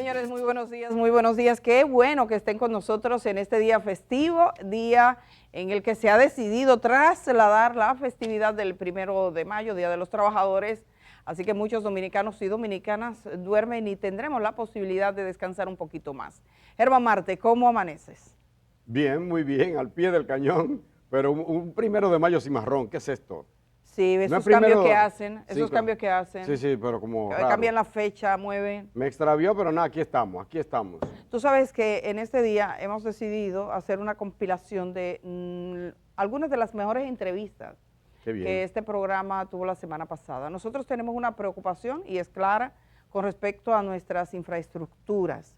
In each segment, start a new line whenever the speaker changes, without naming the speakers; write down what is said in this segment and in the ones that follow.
Señores, muy buenos días, muy buenos días. Qué bueno que estén con nosotros en este día festivo, día en el que se ha decidido trasladar la festividad del 1 de mayo, Día de los Trabajadores. Así que muchos dominicanos y dominicanas duermen y tendremos la posibilidad de descansar un poquito más. Germán Marte, ¿cómo amaneces?
Bien, muy bien, al pie del cañón, pero un 1 de mayo cimarrón, ¿qué es esto?
Sí,
No es
esos cambios que
primero,
hacen, esos cambios que
sí,
hacen,
sí, pero como
cambian
raro.
la fecha, mueven.
Me extravió, pero nada, aquí estamos, aquí estamos.
Tú sabes que en este día hemos decidido hacer una compilación de algunas de las mejores entrevistas
Qué
que
bien.
este programa tuvo la semana pasada. Nosotros tenemos una preocupación y es clara con respecto a nuestras infraestructuras.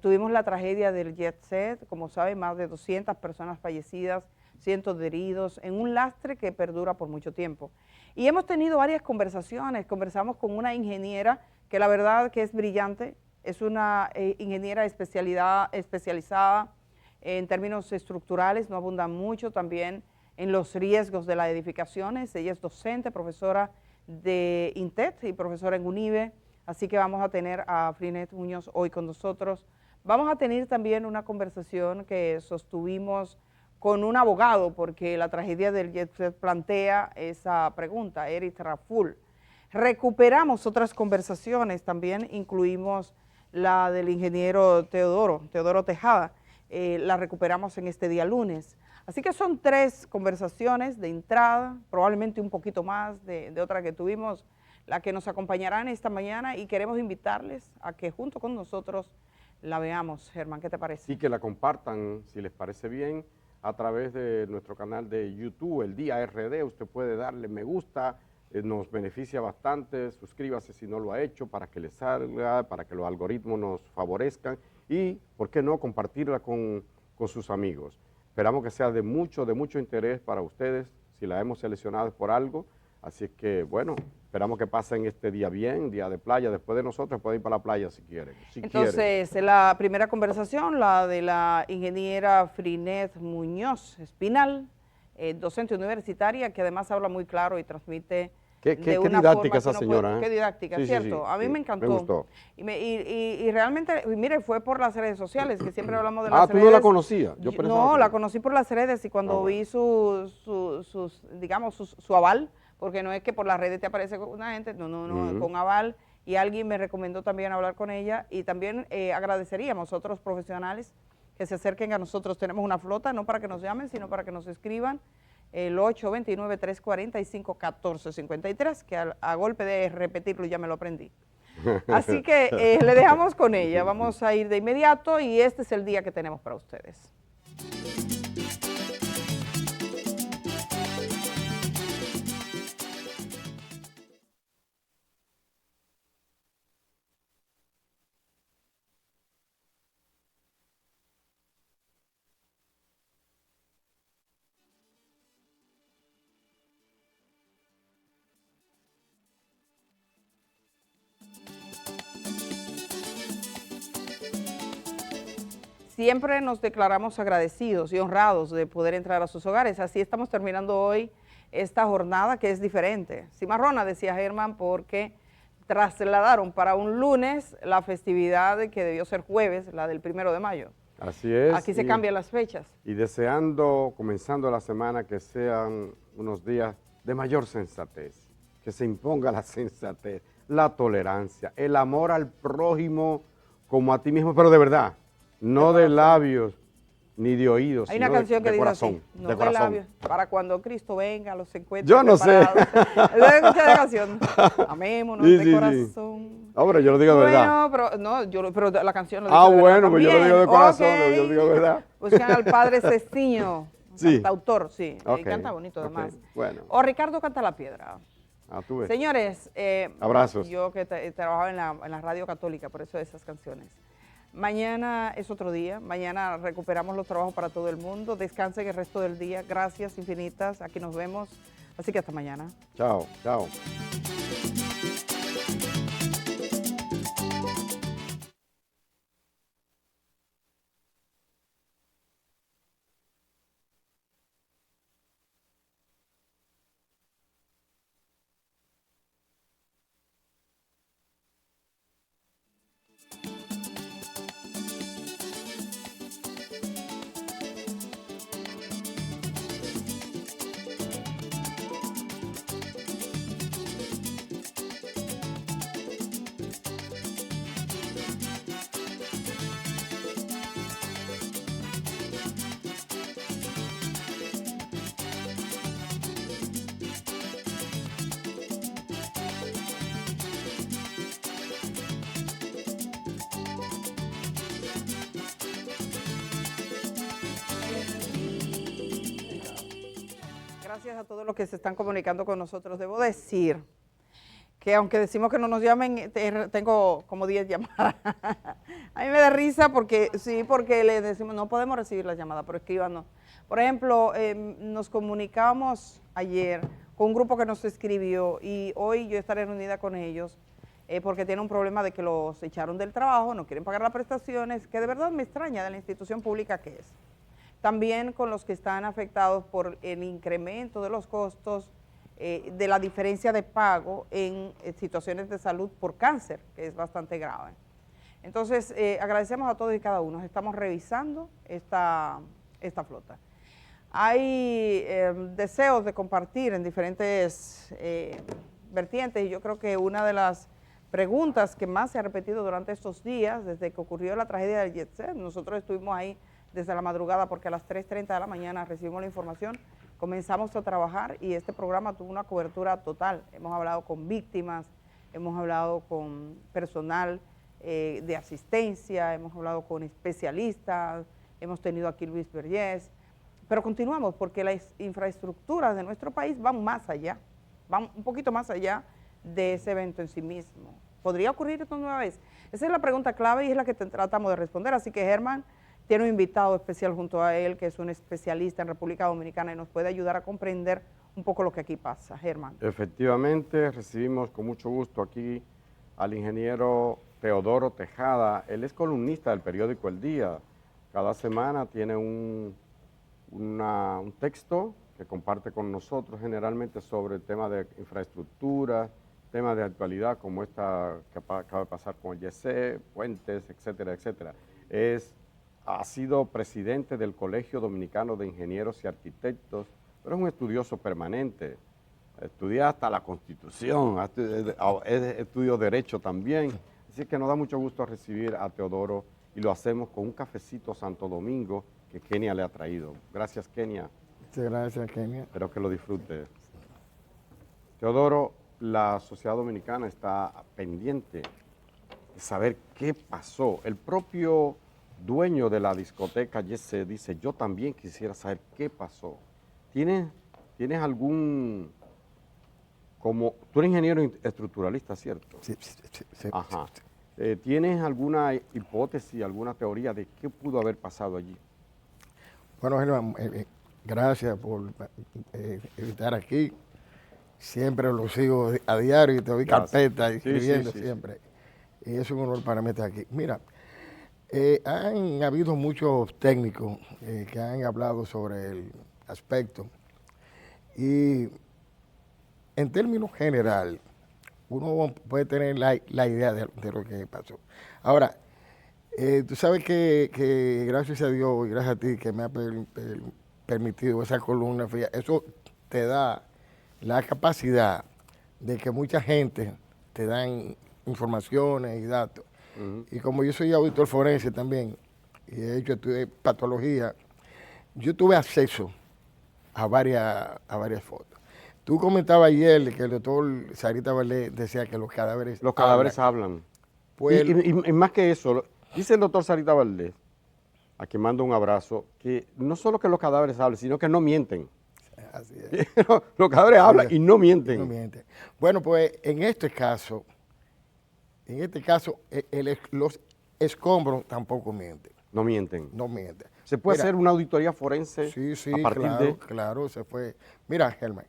Tuvimos la tragedia del Jet Set, como saben, más de 200 personas fallecidas, cientos de heridos, en un lastre que perdura por mucho tiempo. Y hemos tenido varias conversaciones, conversamos con una ingeniera que la verdad que es brillante, es una ingeniera especializada en términos estructurales, no abundan mucho también en los riesgos de las edificaciones. Ella es docente, profesora de INTET y profesora en UNIBE, así que vamos a tener a Frinet Muñoz hoy con nosotros. Vamos a tener también una conversación que sostuvimos con un abogado, porque la tragedia del Jet Set plantea esa pregunta, Eric Raful. Recuperamos otras conversaciones, también incluimos la del ingeniero Teodoro Tejada, la recuperamos en este día lunes. Así que son 3 conversaciones de entrada, probablemente un poquito más de otra que tuvimos, la que nos acompañarán esta mañana y queremos invitarles a que junto con nosotros la veamos. Germán, ¿qué te parece?
Y que la compartan, si les parece bien, a través de nuestro canal de YouTube, El Día RD. Usted puede darle me gusta, nos beneficia bastante. Suscríbase si no lo ha hecho para que le salga, para que los algoritmos nos favorezcan y, ¿por qué no?, compartirla con sus amigos. Esperamos que sea de mucho interés para ustedes, si la hemos seleccionado es por algo. Así es que, bueno, esperamos que pasen este día bien, día de playa. Después de nosotros pueden ir para la playa si quieren.
Entonces, la primera conversación, la de la ingeniera Frinet Muñoz Espinal, docente universitaria, que además habla muy claro y transmite
Qué
de una
didáctica
forma
esa
que no puede,
señora, ¿eh?
qué didáctica,
Sí, sí,
¿cierto?
sí,
A mí
sí,
me encantó.
me gustó.
Y realmente, mire, fue por las redes sociales, que siempre hablamos de
Ah,
las
¿tú
redes.
no la conocías? Yo pensaba
No,
que
la
sí.
conocí por las redes y cuando
bueno.
vi digamos, su aval, porque no es que por las redes te aparece una gente, no, con aval, y alguien me recomendó también hablar con ella, y también agradeceríamos a otros profesionales que se acerquen a nosotros. Tenemos una flota, no para que nos llamen, sino para que nos escriban, el 829-345-1453, que a golpe de repetirlo ya me lo aprendí. Así que le dejamos con ella, vamos a ir de inmediato y este es el día que tenemos para ustedes. Siempre nos declaramos agradecidos y honrados de poder entrar a sus hogares. Así estamos terminando hoy esta jornada que es diferente. Cimarrona, decía Germán, porque trasladaron para un lunes la festividad que debió ser jueves, la del 1 de mayo.
Así es.
Aquí se cambian las fechas.
Y deseando, comenzando la semana, que sean unos días de mayor sensatez, que se imponga la sensatez, la tolerancia, el amor al prójimo como a ti mismo, pero de verdad, no de labios ni de oídos,
Hay una
sino
canción que
de
dice
corazón.
así, no
De
de
corazón.
labios, para cuando Cristo venga, los encuentre
Yo no sé.
preparados. ¿Ustedes escuchan la canción? Amémonos
Sí,
de
sí, sí.
corazón.
Hombre, yo lo digo de verdad.
Bueno, pero no, pero la canción lo dice
Ah,
de verdad
bueno, pues yo lo
también.
digo de corazón,
Ok.
yo lo digo de verdad.
Buscan al padre Cestiño,
Sí.
cantautor, sí,
Ok,
canta bonito
ok,
además.
bueno.
O Ricardo Canta la Piedra.
Ah, tú ves.
Señores,
Abrazos.
yo que trabajaba en la radio católica, por eso esas canciones. Mañana es otro día, mañana recuperamos los trabajos para todo el mundo, descansen el resto del día, gracias infinitas, aquí nos vemos, así que hasta mañana.
Chao, chao.
Gracias a todos los que se están comunicando con nosotros. Debo decir que aunque decimos que no nos llamen, tengo como 10 llamadas. A mí me da risa porque sí, porque le decimos no podemos recibir las llamadas, pero escríbanos. Por ejemplo, nos comunicamos ayer con un grupo que nos escribió y hoy yo estaré reunida con ellos porque tienen un problema de que los echaron del trabajo, no quieren pagar las prestaciones, que de verdad me extraña de la institución pública que es. También con los que están afectados por el incremento de los costos de la diferencia de pago en situaciones de salud por cáncer, que es bastante grave. Entonces, agradecemos a todos y cada uno. Estamos revisando esta flota. Hay deseos de compartir en diferentes vertientes y yo creo que una de las preguntas que más se ha repetido durante estos días, desde que ocurrió la tragedia del Jet Set, nosotros estuvimos ahí desde la madrugada porque a las 3:30 de la mañana recibimos la información, comenzamos a trabajar y este programa tuvo una cobertura total. Hemos hablado con víctimas, hemos hablado con personal de asistencia, hemos hablado con especialistas, hemos tenido aquí Luis Vergés, pero continuamos porque las infraestructuras de nuestro país van más allá, van un poquito más allá de ese evento en sí mismo. ¿Podría ocurrir esto nueva vez? Esa es la pregunta clave y es la que tratamos de responder, así que Germán tiene un invitado especial junto a él, que es un especialista en República Dominicana y nos puede ayudar a comprender un poco lo que aquí pasa. Germán.
Efectivamente, recibimos con mucho gusto aquí al ingeniero Teodoro Tejada. Él es columnista del periódico El Día. Cada semana tiene un texto que comparte con nosotros generalmente sobre el tema de infraestructura, temas de actualidad como esta que acaba de pasar con el YC, puentes, etcétera, etcétera. Ha sido presidente del Colegio Dominicano de Ingenieros y Arquitectos, pero es un estudioso permanente. Estudia hasta la Constitución, estudió Derecho también. Así que nos da mucho gusto recibir a Teodoro y lo hacemos con un cafecito Santo Domingo que Kenia le ha traído. Gracias, Kenia.
Muchas gracias, Kenia.
Espero que lo disfrute. Teodoro, la sociedad dominicana está pendiente de saber qué pasó. El propio dueño de la discoteca YC dice, yo también quisiera saber qué pasó. ¿Tienes algún, tú eres ingeniero estructuralista, ¿cierto?
Sí.
Ajá. ¿Tienes alguna hipótesis, alguna teoría de qué pudo haber pasado allí?
Bueno, Germán, gracias por estar aquí. Siempre lo sigo a diario y te doy carpeta escribiendo siempre. Y es un honor para mí estar aquí. Mira, han habido muchos técnicos que han hablado sobre el aspecto y en términos general uno puede tener la idea de lo que pasó. Ahora, tú sabes que gracias a Dios y gracias a ti que me ha permitido esa columna, eso te da la capacidad de que mucha gente te dan informaciones y datos. Y como yo soy auditor forense también, y he hecho patología, yo tuve acceso a varias fotos. Tú comentabas ayer que el doctor Sarita Valdés decía que los cadáveres
hablan.
Pues,
y más que eso, dice el doctor Sarita Valdés, a quien mando un abrazo, que no solo que los cadáveres hablan, sino que no mienten.
Así es.
Los cadáveres hablan y no mienten.
No mienten. Bueno, pues en este caso, los escombros tampoco mienten.
No mienten.
No mienten.
¿Se puede hacer una auditoría forense
Sí,
a partir
claro,
de...?
claro, se fue. Mira, Germán,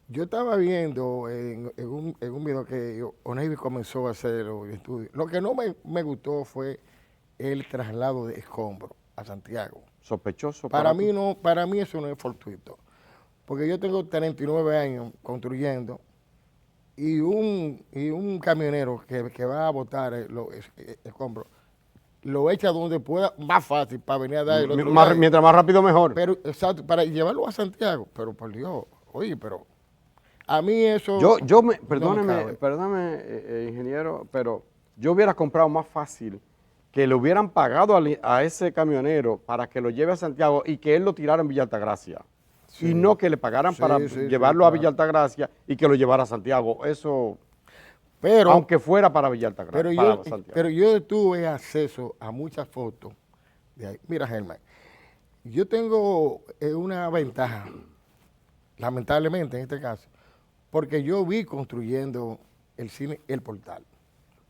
yo estaba viendo en un video que Oneivi comenzó a hacer los estudios. Lo que no me gustó fue el traslado de escombros a Santiago.
Sospechoso.
Para mí eso no es fortuito. Porque yo tengo 39 años construyendo y un camionero que va a botar los escombros lo echa donde pueda, más fácil para venir a dar el otro lado.
Mientras más rápido mejor.
Pero, exacto, para llevarlo a Santiago. Pero por Dios, oye, pero a mí eso...
Perdóname, ingeniero, pero yo hubiera comprado más fácil que le hubieran pagado a ese camionero para que lo lleve a Santiago y que él lo tirara en Villa Altagracia. Sí. Y no que le pagaran para llevarlo a Villa Altagracia y que lo llevara a Santiago. Eso, aunque fuera para Villa Altagracia.
Pero yo tuve acceso a muchas fotos de ahí. Mira, Germán, yo tengo una ventaja lamentablemente en este caso, porque yo vi construyendo el cine El Portal.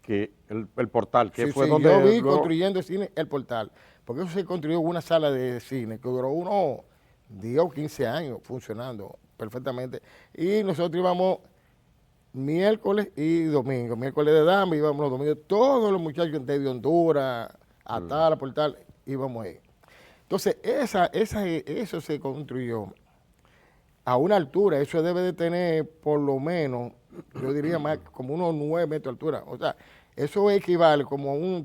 Que el Portal, que
Sí,
fue
sí,
donde
yo vi
luego-
construyendo el cine El Portal, porque eso se construyó una sala de cine que duró unos 10 o 15 años funcionando perfectamente. Y nosotros íbamos miércoles y domingo, miércoles de dama, íbamos los domingos, todos los muchachos de Honduras, Atala, Portal, íbamos ahí. Entonces, eso se construyó a una altura, eso debe de tener por lo menos, yo diría más, como unos 9 metros de altura. O sea, eso equivale como a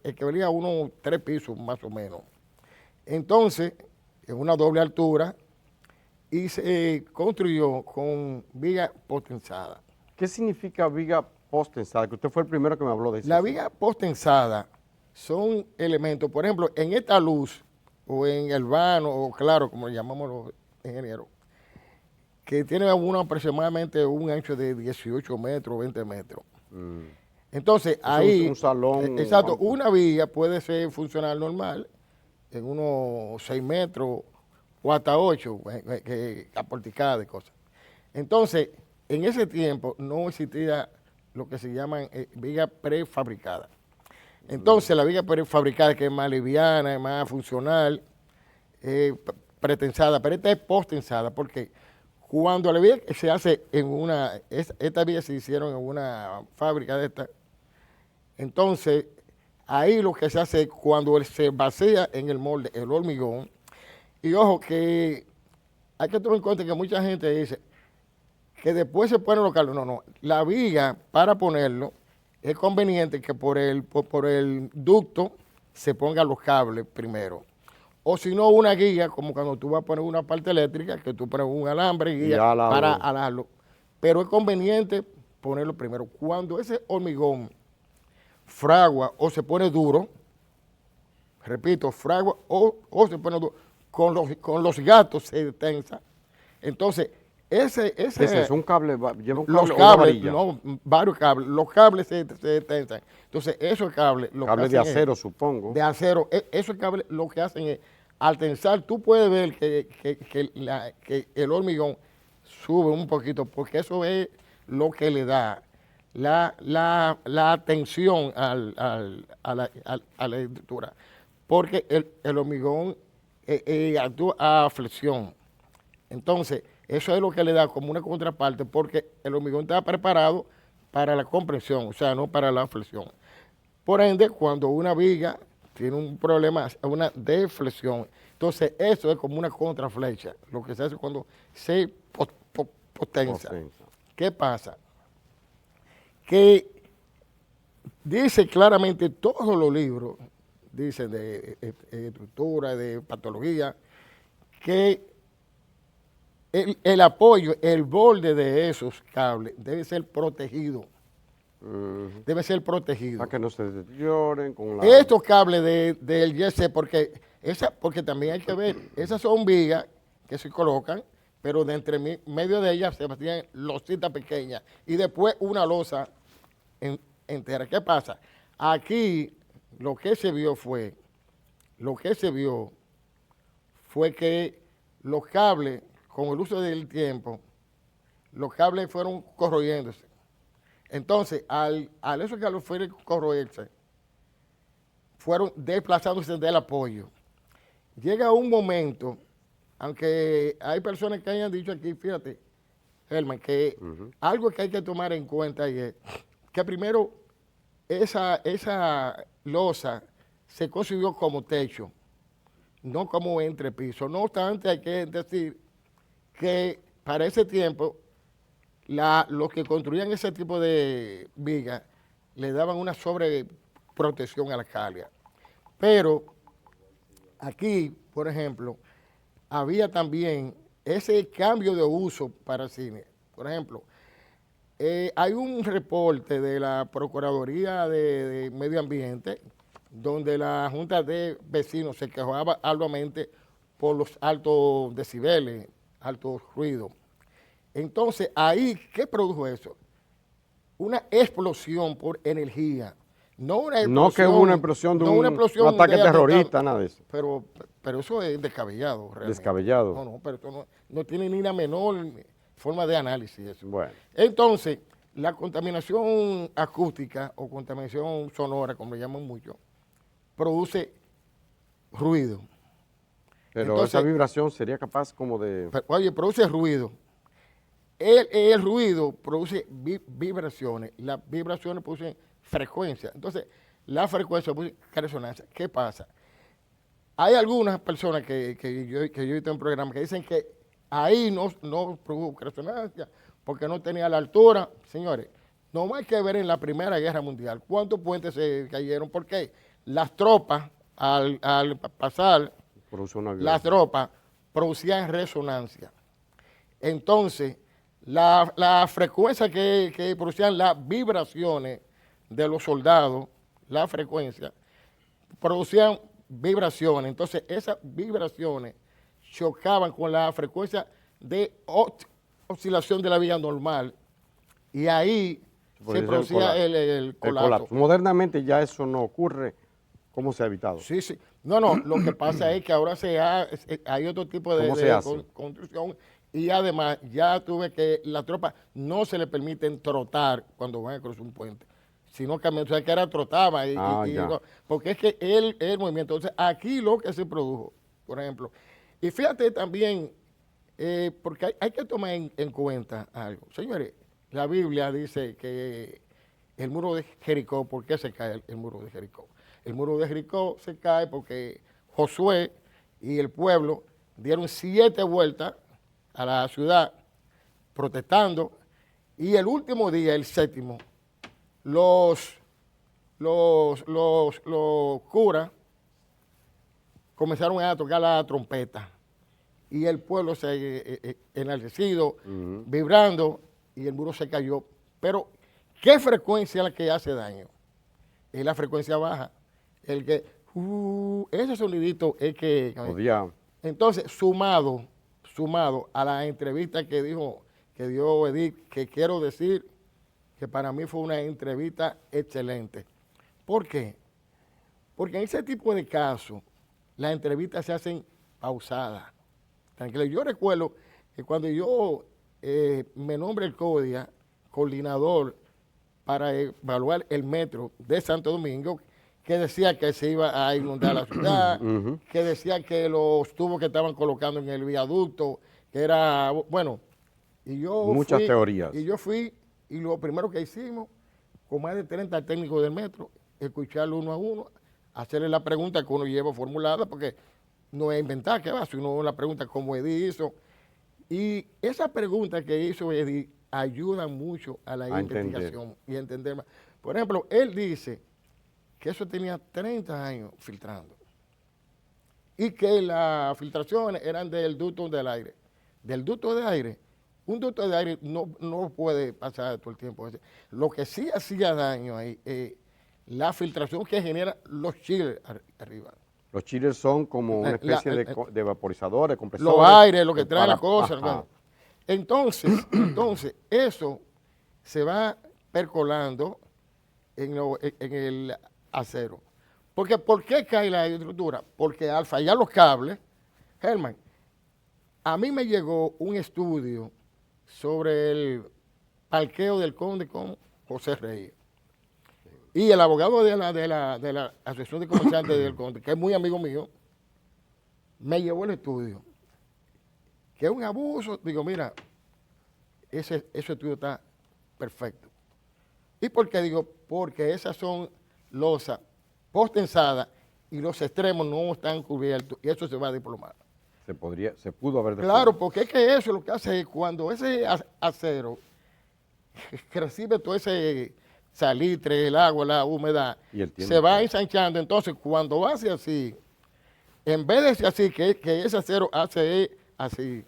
equivalía a unos 3 pisos más o menos. Entonces, en una doble altura, y se construyó con viga potenzada.
¿Qué significa viga postensada? Que usted fue el primero que me habló de eso.
La viga postenzada son elementos, por ejemplo, en esta luz, o en el vano, o claro, como le llamamos los ingenieros, que tiene aproximadamente un ancho de 18 metros, 20 metros. Entonces, ahí,
un salón
exacto,
amplio.
una viga puede ser funcional normal, en unos 6 metros o hasta 8, aporticada y cosas. Entonces, en ese tiempo no existía lo que se llaman vigas prefabricadas. Entonces, la viga prefabricada, que es más liviana, es más funcional, pretensada, pero esta es postensada, porque cuando la viga se hace en estas vigas se hicieron en una fábrica de esta, entonces, ahí lo que se hace cuando se vacía en el molde, el hormigón, y ojo que hay que tomar en cuenta que mucha gente dice que después se ponen los cables. No, la viga para ponerlo es conveniente que por el ducto se pongan los cables primero. O si no, una guía, como cuando tú vas a poner una parte eléctrica, que tú pones un alambre y guía para alarlo. Pero es conveniente ponerlo primero. Cuando ese hormigón fragua o se pone duro, repito, fragua o se pone duro, con los gatos se tensa. Entonces, ese
es un cable, lleva un cable
los
o una
cables,
varilla.
no, varios cables, los cables se tensan. Entonces, esos cables,
Cables de acero, supongo.
de acero, esos cables lo que hacen es, al tensar, tú puedes ver que el hormigón sube un poquito, porque eso es lo que le da la tensión a la estructura, porque el hormigón actúa a flexión. Entonces, eso es lo que le da como una contraparte, porque el hormigón está preparado para la compresión, o sea, no para la flexión. Por ende, cuando una viga tiene un problema, una deflexión, entonces eso es como una contraflecha, lo que se hace cuando se potencia. ¿Qué pasa? Que dice claramente todos los libros, dicen de estructura, de patología, que el apoyo, el borde de esos cables debe ser protegido. Debe ser protegido.
Para que no se deterioren con la...
Estos cables del YC, porque también hay que ver, esas son vigas que se colocan, pero de entre medio de ellas se tienen lositas pequeñas y después una losa entera. ¿Qué pasa? Aquí lo que se vio fue que los cables, con el uso del tiempo, los cables fueron corroyéndose. Entonces, al esos cables fueron corroerse, fueron desplazándose del apoyo. Llega un momento, aunque hay personas que hayan dicho aquí, fíjate, Germán, que algo que hay que tomar en cuenta es que primero esa losa se concibió como techo, no como entrepiso. No obstante, hay que decir que para ese tiempo los que construían ese tipo de vigas le daban una sobreprotección a la calidad. Pero aquí, por ejemplo, había también ese cambio de uso para el cine. Por ejemplo, hay un reporte de la Procuraduría de Medio Ambiente donde la Junta de Vecinos se quejaba arduamente por los altos decibeles, altos ruidos. Entonces, ahí, ¿qué produjo eso? Una explosión por energía. No una
No que hubo una explosión de un ataque terrorista, nada de eso.
Pero eso es descabellado, realmente.
Descabellado.
No, pero esto no tiene ni la menor forma de análisis eso.
Bueno.
Entonces, la contaminación acústica o contaminación sonora, como le llaman mucho, produce ruido.
Pero
Entonces,
esa vibración sería capaz como de...
Oye, produce ruido. El ruido produce vibraciones. Las vibraciones producen frecuencia. Entonces, la frecuencia produce resonancia. ¿Qué pasa? Hay algunas personas que yo he visto en programa que dicen que ahí no produjo resonancia porque no tenía la altura. Señores, no hay que ver en la Primera Guerra Mundial cuántos puentes se cayeron. Porque las tropas, al pasar, las tropas producían resonancia. Entonces, la frecuencia que producían las vibraciones de los soldados, la frecuencia, producían vibraciones. Entonces, esas vibraciones chocaban con la frecuencia de oscilación de la vida normal y ahí se producía el colapso.
Modernamente ya eso no ocurre. ¿Cómo se ha evitado?
Sí, sí. No, lo que pasa es que ahora hay otro tipo de construcción y además ya tuve que las tropas no se le permiten trotar cuando van a cruzar un puente, sino que o sea, que era trotaba. Porque es que el movimiento. Entonces, aquí lo que se produjo, por ejemplo, y fíjate también, porque hay que tomar en cuenta algo. Señores, la Biblia dice que el muro de Jericó, ¿por qué se cae el muro de Jericó? El muro de Jericó se cae porque Josué y el pueblo dieron 7 vueltas a la ciudad protestando y el último día, el 7º, los curas comenzaron a tocar la trompeta y el pueblo se enaltecido, vibrando y el muro se cayó. Pero, ¿qué frecuencia es la que hace daño? Es la frecuencia baja. El que, ese sonidito es que... Entonces, sumado a la entrevista que dio Edith, que quiero decir que para mí fue una entrevista excelente. ¿Por qué? Porque en ese tipo de casos, las entrevistas se hacen pausadas, tranquilas. Yo recuerdo que cuando yo me nombré el CODIA, coordinador para evaluar el metro de Santo Domingo, que decía que se iba a inundar la ciudad, que decía que los tubos que estaban colocando en el viaducto, que era, bueno, y yo
muchas teorías.
Y yo fui, y lo primero que hicimos, con más de 30 técnicos del metro, escucharlo uno a uno, hacerle la pregunta que uno lleva formulada, porque no es inventar, ¿qué va? Sino la pregunta como Edith hizo. Y esa pregunta que hizo Edith ayuda mucho a la investigación y a entender más. Por ejemplo, él dice que eso tenía 30 años filtrando y que las filtraciones eran del ducto del aire. Del ducto de aire, un ducto de aire no puede pasar todo el tiempo. Lo que sí hacía daño ahí es la filtración que genera los chillers arriba.
Los chillers son como una especie de vaporizadores, compresores.
Los aires, lo que traen las cosas. Bueno. Entonces, eso se va percolando en el acero. Porque, ¿por qué cae la estructura? Porque al fallar los cables, Germán, a mí me llegó un estudio sobre el parqueo del Conde con José Reyes. Y el abogado de la Asociación de Comerciantes del Conde, que es muy amigo mío, me llevó el estudio. Que es un abuso. Digo, mira, ese estudio está perfecto. ¿Y por qué? Digo, porque esas son losas postensadas y los extremos no están cubiertos y eso se va a desplomar.
Se pudo haber desplomado.
Claro, porque es que eso lo que hace es cuando ese acero que recibe todo ese salitre, el agua, la humedad, se va ensanchando. Entonces, cuando va hacia así, en vez de ser así, que ese acero hace así,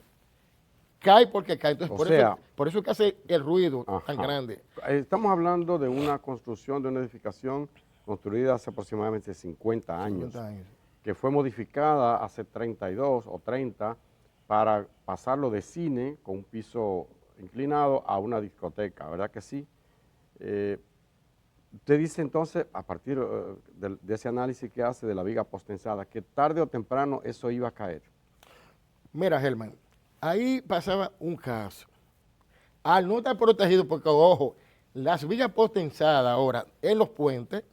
cae porque cae. Entonces, por eso es que hace el ruido tan grande.
Estamos hablando de una construcción, de una edificación construida hace aproximadamente 50 años, que fue modificada hace 32 o 30 para pasarlo de cine con un piso inclinado a una discoteca, ¿verdad que sí? Usted dice entonces, a partir de ese análisis que hace de la viga postensada, que tarde o temprano eso iba a caer.
Mira, Germán, ahí pasaba un caso. Al no estar protegido, porque ojo, las vigas postensadas ahora en los puentes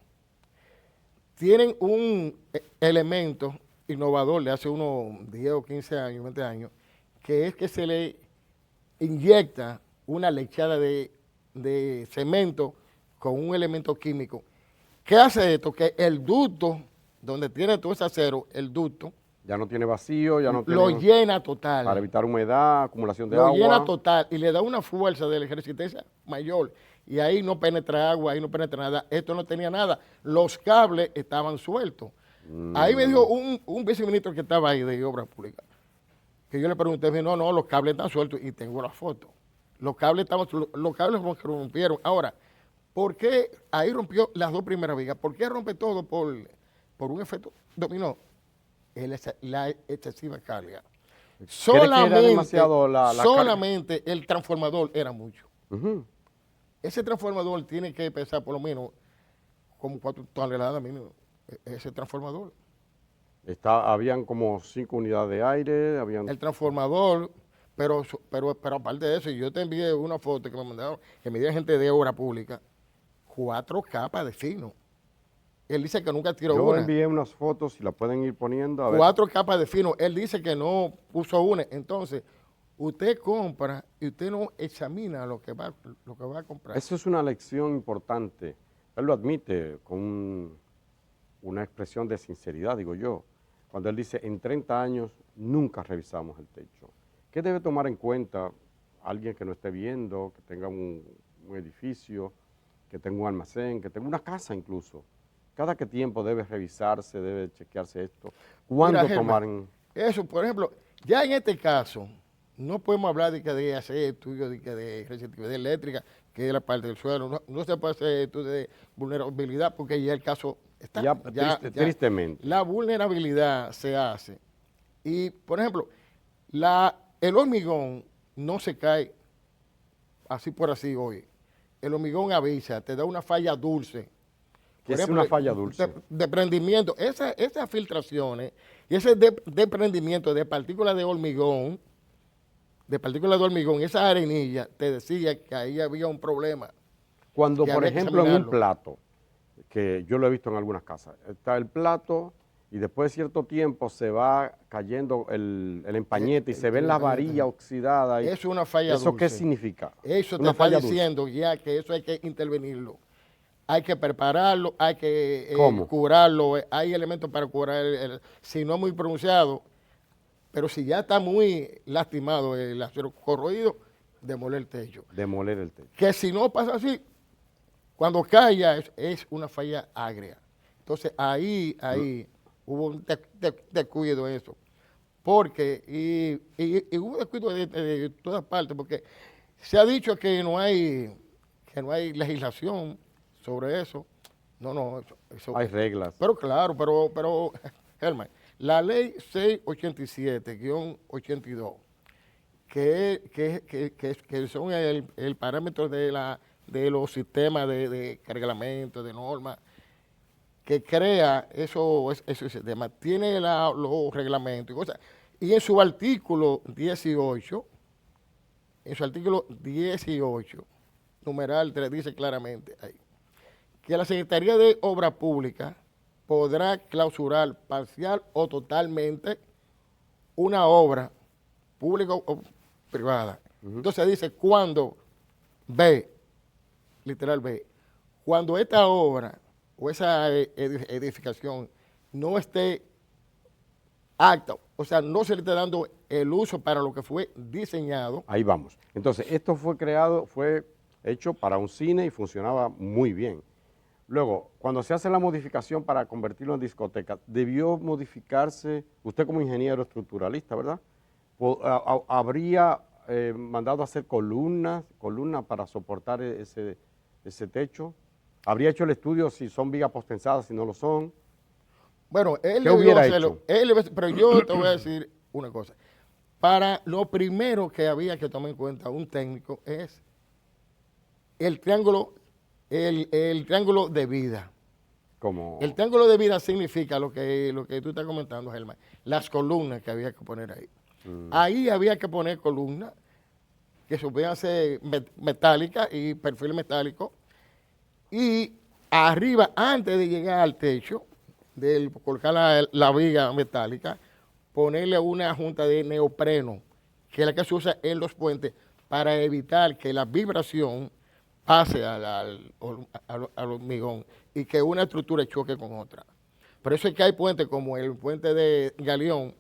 tienen un elemento innovador de hace unos 10 o 15 años, 20 años, que es que se le inyecta una lechada de cemento con un elemento químico. ¿Qué hace esto? Que el ducto, donde tiene todo ese acero, el ducto,
Ya no tiene vacío, ya no tiene...
lo llena total.
Para evitar humedad, acumulación de
lo
agua.
Lo llena total y le da una fuerza de resistencia mayor. Y ahí no penetra agua, ahí no penetra nada. Esto no tenía nada. Los cables estaban sueltos. Ahí me dijo un viceministro que estaba ahí de Obras Públicas, que yo le pregunté, me dijo, no, los cables están sueltos y tengo la foto. Los cables rompieron. Ahora, ¿por qué ahí rompió las dos primeras vigas? ¿Por qué rompe todo por un efecto dominó? La excesiva carga. Solamente el transformador era mucho. Ese transformador tiene que pesar por lo menos como 4 toneladas mínimo. Ese transformador.
Habían como 5 unidades de aire.
El transformador, pero aparte de eso, yo te envié una foto que me mandaron, que me dio gente de Obra Pública, 4 capas de fino. Él dice que nunca tiró una.
Yo envié unas fotos, si la pueden ir poniendo. A
4 capas de fino. Él dice que no puso una. Entonces, usted compra y usted no examina lo que va a comprar.
Eso es una lección importante. Él lo admite con una expresión de sinceridad, digo yo. Cuando él dice, en 30 años nunca revisamos el techo. ¿Qué debe tomar en cuenta alguien que no esté viendo, que tenga un edificio, que tenga un almacén, que tenga una casa incluso? ¿Cada qué tiempo debe revisarse, debe chequearse esto? ¿Cuándo tomar en...?
Eso, por ejemplo, ya en este caso, no podemos hablar de hacer estudios de resistividad eléctrica, que es la parte del suelo. No se puede hacer estudios de vulnerabilidad porque ya el caso está.
Tristemente.
La vulnerabilidad se hace. Y, por ejemplo, el hormigón no se cae así por así hoy. El hormigón avisa, te da una falla dulce.
¿Qué es una falla dulce?
Desprendimiento. Esas filtraciones y ese desprendimiento de partículas de hormigón, esa arenilla, te decía que ahí había un problema.
Cuando, por ejemplo, en un plato, que yo lo he visto en algunas casas, está el plato y después de cierto tiempo se va cayendo el empañete y se ven las varillas oxidadas.
Es una falla dulce.
¿Eso qué significa?
Eso te está diciendo ya que eso hay que intervenirlo. Hay que prepararlo, hay que curarlo, hay elementos para curar, si no muy pronunciado, pero si ya está muy lastimado el acero corroído, demoler el techo.
Demoler el techo.
Que si no pasa así, cuando caiga es una falla agria. Entonces ahí hubo un descuido en eso. Porque, y hubo descuido de todas partes, porque se ha dicho que no hay legislación sobre eso. No, eso.
Hay reglas.
Pero claro, pero Germán, la ley 687-82, que son el parámetro de los sistemas de reglamento, de normas, que crea ese sistema, tiene los reglamentos y cosas. Y en su artículo 18, numeral 3, dice claramente ahí, que la Secretaría de Obras Públicas podrá clausurar parcial o totalmente una obra pública o privada. Entonces dice, cuando cuando esta obra o esa edificación no esté apta, o sea, no se le esté dando el uso para lo que fue diseñado.
Ahí vamos. Entonces, esto fue hecho para un cine y funcionaba muy bien. Luego, cuando se hace la modificación para convertirlo en discoteca, debió modificarse, usted como ingeniero estructuralista, ¿verdad? ¿Habría mandado a hacer columnas para soportar ese techo? ¿Habría hecho el estudio si son vigas postensadas, si no lo son?
Bueno, él
¿Qué hubiera hecho?
Pero yo te voy a decir una cosa. Para lo primero que había que tomar en cuenta un técnico es el triángulo el triángulo de vida.
Como...
El triángulo de vida significa lo que tú estás comentando, Germán, las columnas que había que poner ahí. Ahí había que poner columnas que supieran ser metálicas y perfil metálico. Y arriba, antes de llegar al techo, de colocar la viga metálica, ponerle una junta de neopreno, que es la que se usa en los puentes para evitar que la vibración pase al hormigón y que una estructura choque con otra. Por eso es que hay puentes como el puente de Galeón,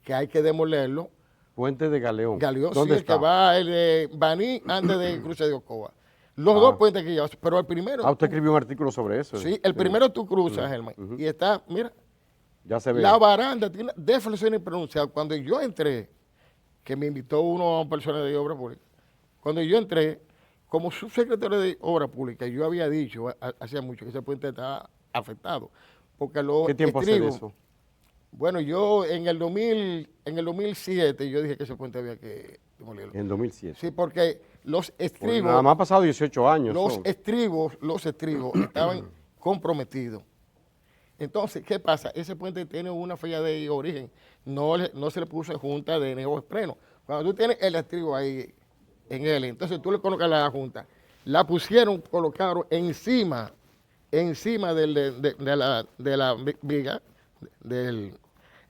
que hay que demolerlo.
Puente de Galeón.
Galeón,
¿Dónde
sí,
está?
el que va el de Baní antes de Cruce de Ocoa. Los dos puentes que llevas, pero el primero...
usted escribió un artículo sobre eso.
Sí, el primero tú cruzas, Germán, y está, mira,
ya se ve.
la baranda tiene deflexión impronunciable. Cuando yo entré, que me invitó una persona de obra pública, cuando yo entré, como subsecretario de obra pública, yo había dicho hacía mucho que ese puente estaba afectado. Porque los
¿Qué tiempo hace de eso?
Bueno, yo en el 2007 yo dije que ese puente había que demolirlo.
En 2007.
Sí, porque los estribos...
Pues nada más ha pasado 18 años.
Los estribos estaban comprometidos. Entonces, ¿qué pasa? Ese puente tiene una falla de origen. No se le puso junta de neopreno. Cuando tú tienes el estribo ahí en él, entonces tú le colocas la junta. La colocaron encima de la viga,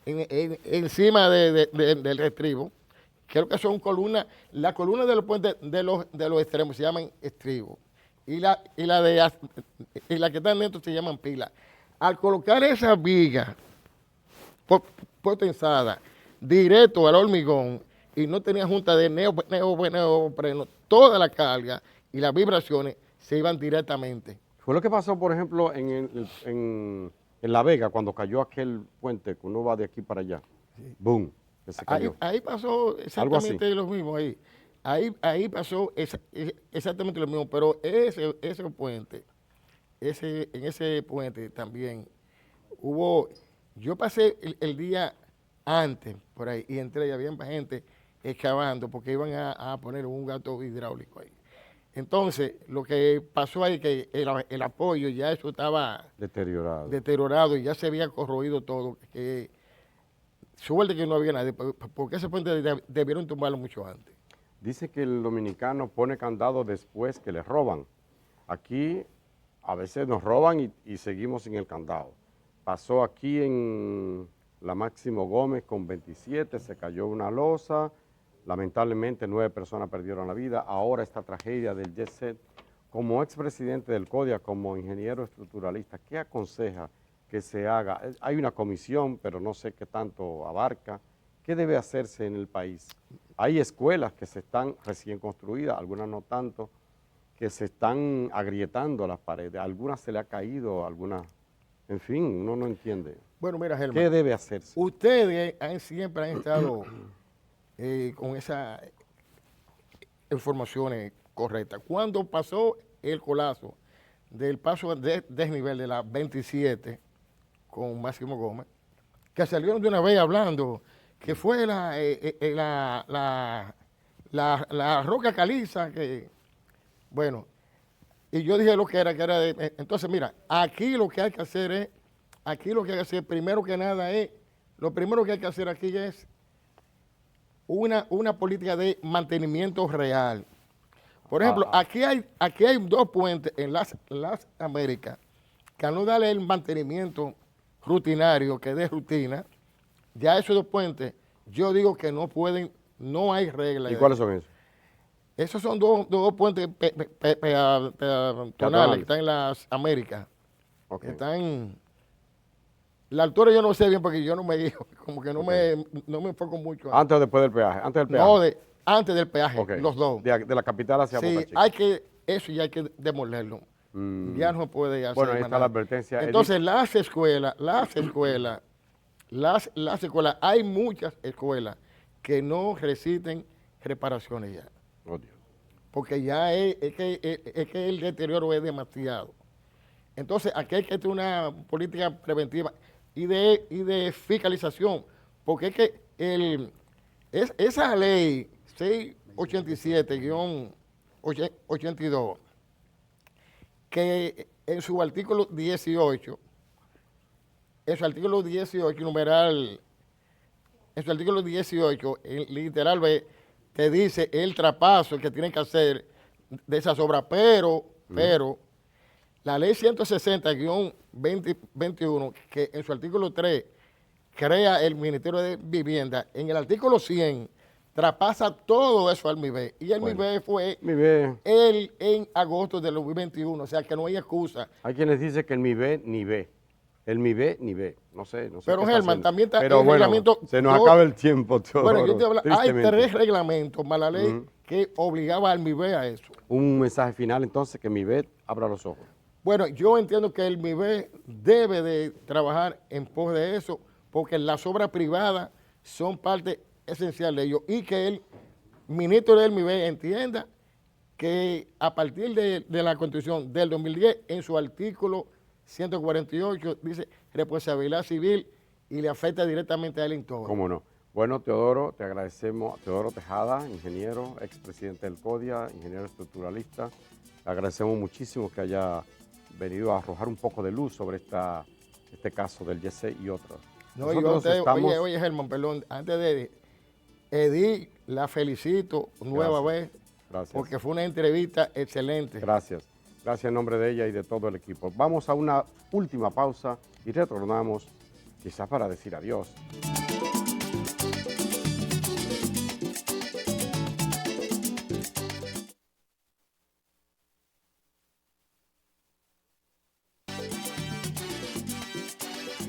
encima del estribo. Creo que son columnas, la columna de los puentes de los extremos se llaman estribos y la que están dentro se llaman pilas. Al colocar esa viga potenzada directo al hormigón y no tenía junta de neopreno, toda la carga y las vibraciones se iban directamente.
Fue lo que pasó, por ejemplo, en La Vega, cuando cayó aquel puente, que uno va de aquí para allá. Sí. ¡Boom! Que se cayó.
Ahí pasó exactamente lo mismo. Ahí pasó exactamente lo mismo, pero ese puente, en ese puente también hubo, yo pasé el día antes por ahí y entré y había gente excavando porque iban a poner un gato hidráulico ahí. Entonces, lo que pasó ahí que el apoyo ya eso estaba deteriorado y ya se había corroído todo. Suerte que no había nadie, porque ese puente debieron tumbarlo mucho antes.
Dice que el dominicano pone candado después que le roban. Aquí a veces nos roban y seguimos sin el candado. Pasó aquí en la Máximo Gómez con 27, se cayó una losa, lamentablemente 9 personas perdieron la vida. Ahora esta tragedia del Jet Set. Como expresidente del CODIA, como ingeniero estructuralista, ¿qué aconseja que se haga? Hay una comisión, pero no sé qué tanto abarca. ¿Qué debe hacerse en el país? Hay escuelas que se están recién construidas, algunas no tanto, que se están agrietando las paredes. Algunas se le ha caído, algunas... En fin, uno no entiende.
Bueno, mira, Germán.
¿Qué debe hacerse?
Ustedes siempre han estado con esas informaciones correctas. Cuando pasó el colapso del paso de desnivel de la 27 con Máximo Gómez, que salieron de una vez hablando que fue la roca caliza, que, bueno, y yo dije lo que era entonces mira, aquí lo que hay que hacer, primero que nada lo primero que hay que hacer aquí es una política de mantenimiento real. Por ejemplo, aquí hay 2 puentes en las Américas que al no darle el mantenimiento rutinario, que es de rutina, ya esos 2 puentes, yo digo que no pueden, no hay reglas.
¿Y cuáles son esos?
Esos son dos puentes peatonales que están en las Américas. Okay. Están... La altura yo no sé bien porque yo no me guío, como que no me enfoco mucho.
¿Antes o después del peaje? Antes del peaje.
No, antes del peaje, okay. Los dos.
De la capital hacia Boca Chica.
Sí, eso ya hay que demolerlo. Ya no puede hacer.
Bueno, ahí está la advertencia.
Entonces, las escuelas, hay muchas escuelas que no resisten reparaciones ya.
Oh, Dios.
Porque ya es que el deterioro es demasiado. Entonces, aquí hay que tener una política preventiva y de fiscalización, porque es que esa ley 687-82, que en su artículo 18, numeral, en su artículo 18, en literal B, te dice el traspaso que tienen que hacer de esas obras, pero la ley 160-2021, que en su artículo 3 crea el Ministerio de Vivienda, en el artículo 100 traspasa todo eso al MIBE, y el MIBE fue en agosto del 2021, o sea que no hay excusa.
Hay quienes dicen que el MIBE ni ve. El MIBE ni ve, no sé.
Pero Germán, también está
el reglamento. Se nos acaba el tiempo, Teodoro.
Bueno, yo te hablo, hay 3 reglamentos más la ley que obligaba al MIBE a eso.
Un mensaje final entonces, que MIBE abra los ojos.
Bueno, yo entiendo que el MIBE debe de trabajar en pos de eso, porque las obras privadas son parte esencial de ello, y que el ministro del MIBE entienda que a partir de la Constitución del 2010, en su artículo 148, dice responsabilidad civil y le afecta directamente a él en todo.
¿Cómo no? Bueno, Teodoro, te agradecemos. Teodoro Tejada, ingeniero, expresidente del CODIA, ingeniero estructuralista. Le agradecemos muchísimo que haya venido a arrojar un poco de luz sobre este caso del YC y otros.
No, oye, Germán, perdón, antes de Edith, la felicito nueva vez. Gracias. Porque fue una entrevista excelente.
Gracias. Gracias en nombre de ella y de todo el equipo. Vamos a una última pausa y retornamos, quizás para decir adiós.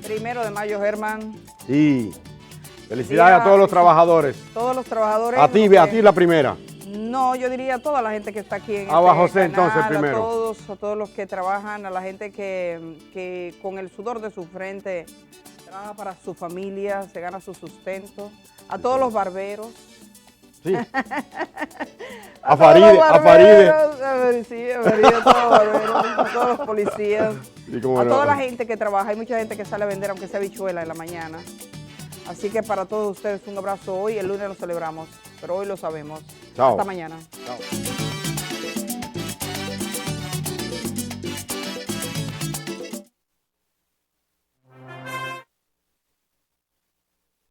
Primero de mayo, Germán.
Sí. Felicidades a todos los trabajadores.
Todos los trabajadores.
A ti la primera.
No, yo diría a toda la gente que está aquí en
José, canal, entonces, primero.
A todos los que trabajan, a la gente que con el sudor de su frente trabaja para su familia, se gana su sustento. A todos los barberos.
Sí. a Faride.
Sí, a todos los barberos, a todos los policías. A toda la gente que trabaja. Hay mucha gente que sale a vender, aunque sea habichuela en la mañana. Así que para todos ustedes un abrazo hoy. El lunes lo celebramos, pero hoy lo sabemos.
Chao.
Hasta mañana.
Chao.